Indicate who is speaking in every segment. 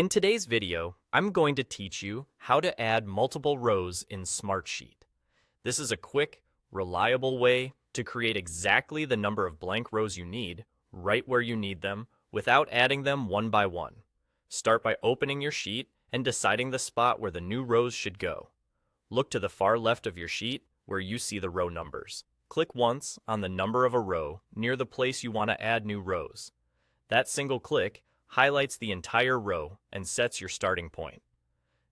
Speaker 1: In today's video, I'm going to teach you how to add multiple rows in Smartsheet. This is a quick, reliable way to create exactly the number of blank rows you need, right where you need them, without adding them one by one. Start by opening your sheet and deciding the spot where the new rows should go. Look to the far left of your sheet where you see the row numbers. Click once on the number of a row near the place you want to add new rows. That single click highlights the entire row and sets your starting point.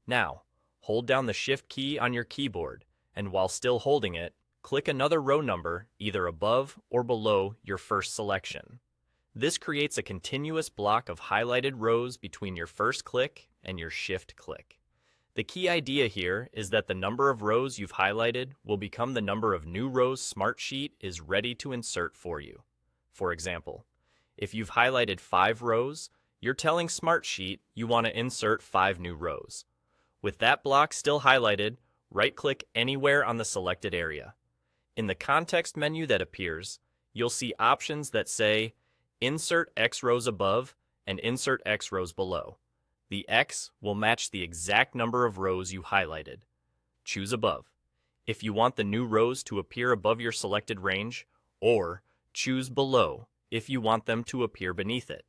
Speaker 1: Now, hold down the Shift key on your keyboard, and while still holding it, click another row number either above or below your first selection. This creates a continuous block of highlighted rows between your first click and your Shift click. The key idea here is that the number of rows you've highlighted will become the number of new rows Smartsheet is ready to insert for you. For example, if you've highlighted 5 rows, you're telling Smartsheet you want to insert 5 new rows. With that block still highlighted, right-click anywhere on the selected area. In the context menu that appears, you'll see options that say Insert X rows above and Insert X rows below. The X will match the exact number of rows you highlighted. Choose above if you want the new rows to appear above your selected range, or choose below if you want them to appear beneath it.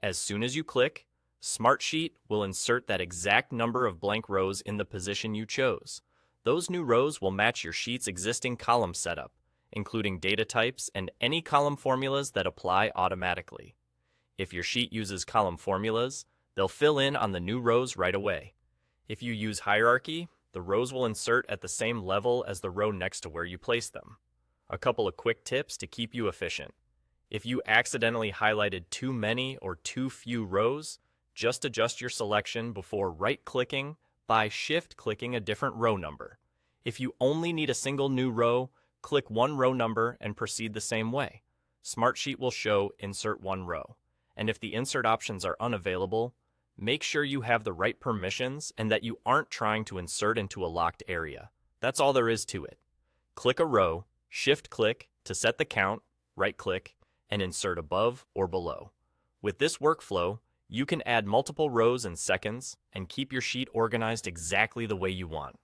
Speaker 1: As soon as you click, Smartsheet will insert that exact number of blank rows in the position you chose. Those new rows will match your sheet's existing column setup, including data types and any column formulas that apply automatically. If your sheet uses column formulas, they'll fill in on the new rows right away. If you use hierarchy, the rows will insert at the same level as the row next to where you place them. A couple of quick tips to keep you efficient. If you accidentally highlighted too many or too few rows, just adjust your selection before right-clicking by shift-clicking a different row number. If you only need a single new row, click one row number and proceed the same way. Smartsheet will show Insert One Row. And if the insert options are unavailable, make sure you have the right permissions and that you aren't trying to insert into a locked area. That's all there is to it. Click a row, shift-click to set the count, right-click, and insert above or below. With this workflow, you can add multiple rows in seconds and keep your sheet organized exactly the way you want.